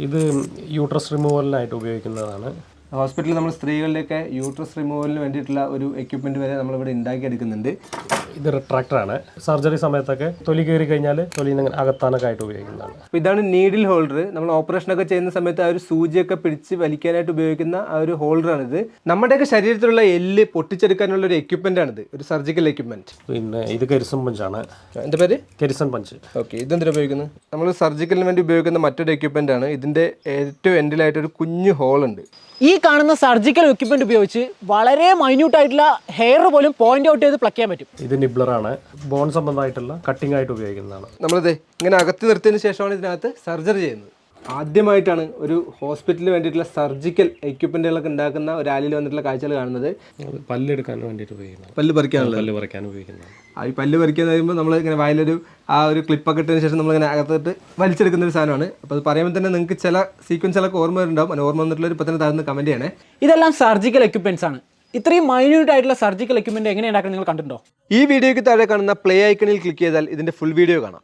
ഇത് യൂട്രസ് റിമൂവലിനായിട്ട് ഉപയോഗിക്കുന്നതാണ്. ഹോസ്പിറ്റലിൽ നമ്മൾ സ്ത്രീകളിലേക്ക് യൂട്രസ് റിമൂവലിന് വേണ്ടിയിട്ടുള്ള ഒരു എക്യുപ്മെൻറ്റ് വരെ നമ്മളിവിടെ ഉണ്ടാക്കിയെടുക്കുന്നുണ്ട്. ഇത് റിട്രാക്ടറാണ്. സർജറി സമയത്തൊക്കെ തൊലി കയറി കഴിഞ്ഞാൽ തൊലിനെ അകത്താനൊക്കെ ആയിട്ട് ഉപയോഗിക്കുന്നതാണ്. അപ്പോൾ ഇതാണ് നീഡിൽ ഹോൾഡർ. നമ്മൾ ഓപ്പറേഷനൊക്കെ ചെയ്യുന്ന സമയത്ത് ആ ഒരു സൂചിയൊക്കെ പിടിച്ച് വലിക്കാനായിട്ട് ഉപയോഗിക്കുന്ന ആ ഒരു ഹോൾഡറാണിത്. നമ്മുടെയൊക്കെ ശരീരത്തിലുള്ള എല്ല് പൊട്ടിച്ചെടുക്കാനുള്ള ഒരു എക്യുപ്മെൻ്റ് ആണിത്, ഒരു സർജിക്കൽ എക്യുപ്മെൻറ്റ്. പിന്നെ ഇത് കരിസൺ പഞ്ചാണ്. എൻ്റെ പേര് കരിസൺ പഞ്ച്. ഓക്കെ, ഇതെന്തിനാണ് ഉപയോഗിക്കുന്നത്? നമ്മൾ സർജിക്കലിന് വേണ്ടി ഉപയോഗിക്കുന്ന മറ്റൊരു എക്യുപ്മെൻ്റ് ആണ്. ഇതിൻ്റെ ഏറ്റവും എൻഡിലായിട്ട് ഒരു കുഞ്ഞു ഹോളുണ്ട്. ഈ കാണുന്ന സർജിക്കൽ എക്യുപ്മെന്റ് ഉപയോഗിച്ച് വളരെ മൈന്യൂട്ട് ആയിട്ടുള്ള ഹെയർ പോലും പോയിന്റ് ഔട്ട് ചെയ്ത് പ്ലക്ക് ചെയ്യാൻ പറ്റും. ഇത് നിബ്ലറാണ്. ബോൺ സംബന്ധമായിട്ടുള്ള കട്ടിംഗ് ആയിട്ട് ഉപയോഗിക്കുന്നതാണ്. നമ്മളിത് ഇങ്ങനെ അകത്ത് നിർത്തിയതിന് ശേഷമാണ് ഇതിനകത്ത് സർജറി ചെയ്യുന്നത്. ആദ്യമായിട്ടാണ് ഒരു ഹോസ്പിറ്റലിന് വേണ്ടിയിട്ടുള്ള സർജിക്കൽ എക്യുപ്മെന്റുകളൊക്കെ ഉണ്ടാക്കുന്ന ഒരു ആലിൽ വന്നിട്ടുള്ള കാഴ്ചകൾ കാണുന്നത്. പല്ലെടുക്കാൻ വേണ്ടിയിട്ട് ഉപയോഗിക്കുന്നത്. പല്ല് പറിക്കാനുള്ള പല്ല് പറിക്കാൻ ഉപയോഗിക്കുന്നതാണ്. ഈ പല്ല് പറിക്കാന്ന് പറയുമ്പോൾ നമ്മൾ ഇങ്ങനെ വായിലൊരു ആ ഒരു ക്ലിപ്പൊക്കെ ഇട്ടതിന് ശേഷം നമ്മളിങ്ങനെ അകത്തിട്ട് വലിച്ചെടുക്കുന്ന ഒരു സാധനമാണ്. അപ്പോൾ അത് പറയുമ്പോൾ തന്നെ നിങ്ങൾക്ക് ചില സീക്വൻസുകളൊക്കെ ഓർമ്മ വരുന്നുണ്ടാവും. അതിന് ഓർമ്മ വന്നിട്ടുള്ള ഇപ്പോൾ തന്നെ താഴ്ന്ന കമൻറ്റ് ചെയ്യണേ. ഇതെല്ലാം സർജിക്കൽ എക്യുപ്മെന്റ്സ് ആണ്. ഇത്രയും മൈന്യൂട്ട് ആയിട്ടുള്ള സർജിക്കൽ എക്യുപ്മെന്റ് എങ്ങനെ ഉണ്ടാക്കുന്നത് നിങ്ങൾ കണ്ടിട്ടുണ്ടോ? ഈ വീഡിയോയ്ക്ക് താഴെ കാണുന്ന പ്ലേ ഐക്കണിൽ ക്ലിക്ക് ചെയ്താൽ ഇതിൻ്റെ ഫുൾ വീഡിയോ കാണാം.